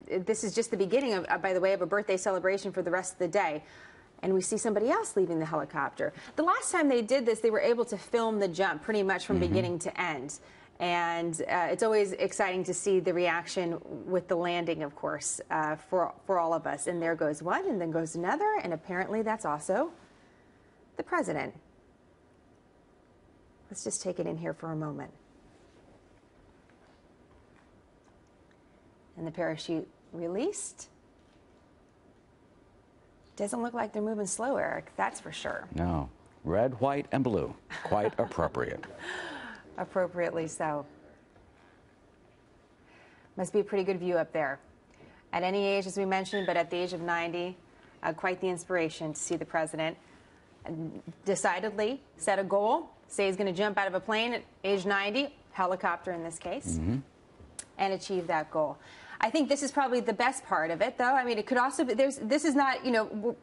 This is just the beginning of, by the way, of a birthday celebration for the rest of the day. And we see somebody else leaving the helicopter. The last time they did this, they were able to film the jump pretty much from beginning to end. And it's always exciting to see the reaction with the landing, of course, for all of us. And there goes one, and then goes another, and apparently that's also the president. Let's just take it in here for a moment. And the parachute released. Doesn't look like they're moving slow, Eric, that's for sure. No. Red, white, and blue. Quite appropriate. Appropriately so. Must be a pretty good view up there. At any age, as we mentioned, but at the age of 90, quite the inspiration to see the president decidedly set a goal, say he's going to jump out of a plane at age 90, helicopter in this case, and achieve that goal. I think this is probably the best part of it, though. I mean, it could also be, this is not, you know,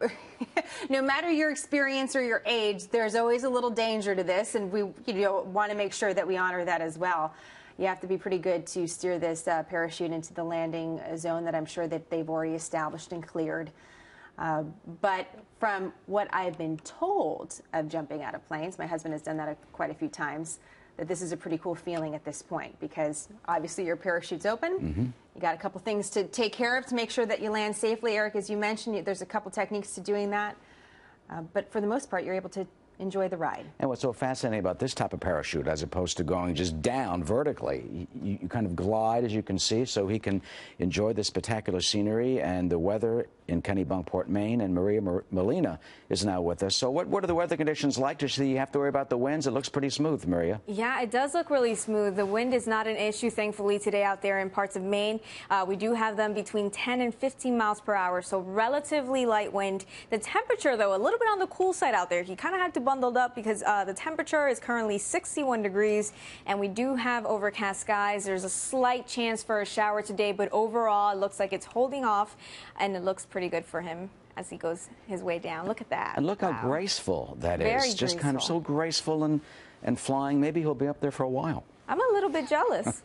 no matter your experience or your age, there's always a little danger to this, and we want to make sure that we honor that as well. You have to be pretty good to steer this parachute into the landing zone that I'm sure that they've already established and cleared. But from what I've been told of jumping out of planes, my husband has done that quite a few times, that this is a pretty cool feeling at this point, because obviously your parachute's open. You got a couple things to take care of to make sure that you land safely. Eric, as you mentioned, there's a couple techniques to doing that. But for the most part, you're able to enjoy the ride. And what's so fascinating about this type of parachute, as opposed to going just down vertically, you kind of glide, as you can see, so he can enjoy the spectacular scenery and the weather in Kennebunkport, Maine. And Maria Molina is now with us. So what are the weather conditions like? Does you have to worry about the winds? It looks pretty smooth, Maria. Yeah, it does look really smooth. The wind is not an issue, thankfully, today out there in parts of Maine. We do have them between 10 and 15 miles per hour, so relatively light wind. The temperature, though, a little bit on the cool side out there. You kind of have to bundled up because the temperature is currently 61 degrees, and we do have overcast skies. There's a slight chance for a shower today, but overall, it looks like it's holding off, and it looks pretty good for him as he goes his way down. Look at that. And look how graceful that is. Very just kind of so graceful and flying. Maybe he'll be up there for a while. I'm a little bit jealous.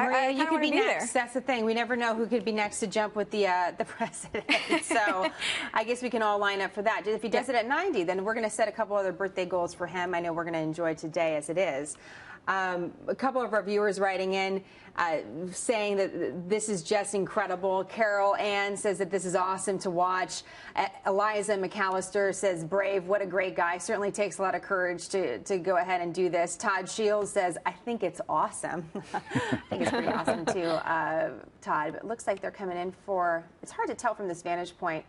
Maria, you could be next. That's the thing. We never know who could be next to jump with the president. So I guess we can all line up for that. If he does it at 90, then we're going to set a couple other birthday goals for him. I know we're going to enjoy today as it is. A couple of our viewers writing in saying that this is just incredible. Carol Ann says that this is awesome to watch. Eliza McAllister says, brave, what a great guy. Certainly takes a lot of courage to go ahead and do this. Todd Shields says, I think it's awesome. I think it's pretty awesome too, Todd. But it looks like they're coming in for, it's hard to tell from this vantage point,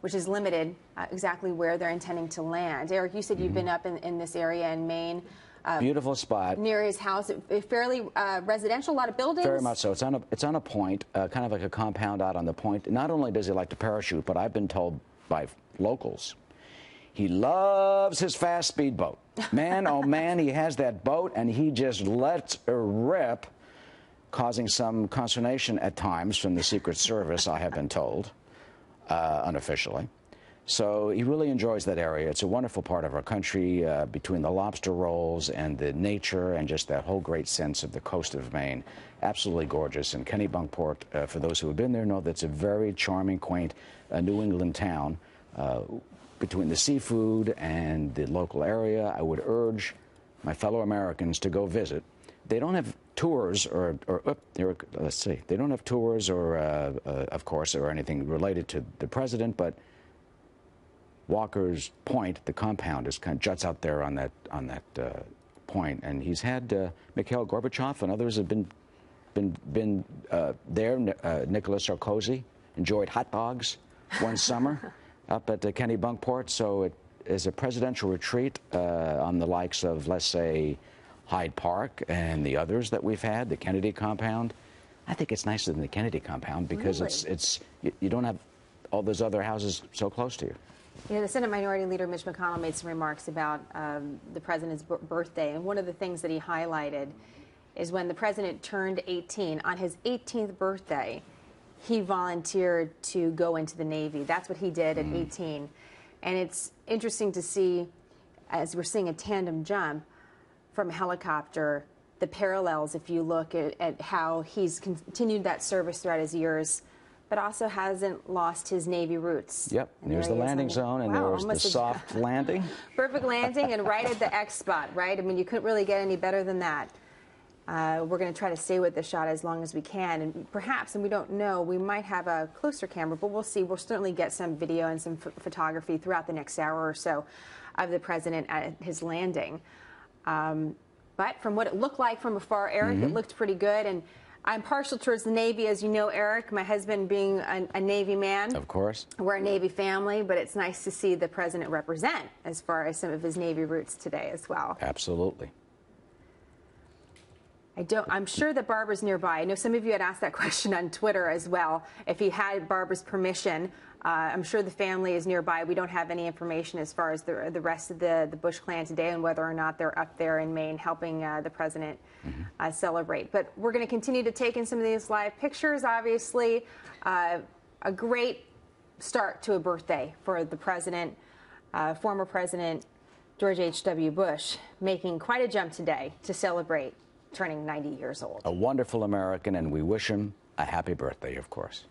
which is limited, exactly where they're intending to land. Eric, you said you've been up in this area in Maine. Beautiful spot. Near his house, fairly residential, a lot of buildings. Very much so. It's on a point, kind of like a compound out on the point. Not only does he like to parachute, but I've been told by locals, he loves his fast speedboat. Man, oh man, he has that boat, and he just lets it rip, causing some consternation at times from the Secret Service, I have been told, unofficially. So he really enjoys that area. It's a wonderful part of our country, between the lobster rolls and the nature and just that whole great sense of the coast of Maine. Absolutely gorgeous. And Kennebunkport, for those who have been there, know that's a very charming, quaint New England town. Between the seafood and the local area, I would urge my fellow Americans to go visit. They don't have tours let's see, they don't have tours or, of course, or anything related to the president, but Walker's Point, the compound, is kind of juts out there on that point, and he's had Mikhail Gorbachev and others have been there. Nicolas Sarkozy enjoyed hot dogs one summer up at Kennebunkport. So it is a presidential retreat on the likes of, let's say, Hyde Park and the others that we've had, the Kennedy compound. I think it's nicer than the Kennedy compound because really? you don't have all those other houses so close to you. You know, the Senate Minority Leader Mitch McConnell made some remarks about the president's birthday, and one of the things that he highlighted is when the president turned 18, on his 18th birthday, he volunteered to go into the Navy. That's what he did at 18. And it's interesting to see, as we're seeing a tandem jump from a helicopter the parallels if you look at how he's continued that service throughout his years, but also hasn't lost his Navy roots. Yep, and there's the landing zone, and wow, there's the soft landing. Perfect landing, and right at the X spot, right? I mean, you couldn't really get any better than that. We're going to try to stay with the shot as long as we can, and perhaps, and we don't know, we might have a closer camera, but we'll see. We'll certainly get some video and some photography throughout the next hour or so of the president at his landing. But from what it looked like from afar, Eric, it looked pretty good, and I'm partial towards the Navy, as you know, Eric, my husband being a Navy man. Of course. We're a Navy family, but it's nice to see the president represent as far as some of his Navy roots today as well. Absolutely. I'm sure that Barbara's nearby. I know some of you had asked that question on Twitter as well. If he had Barbara's permission, I'm sure the family is nearby. We don't have any information as far as the rest of the Bush clan today and whether or not they're up there in Maine helping the president celebrate. But we're going to continue to take in some of these live pictures. Obviously, a great start to a birthday for the president, former President George H.W. Bush, making quite a jump today to celebrate turning 90 years old. A wonderful American, and we wish him a happy birthday, of course.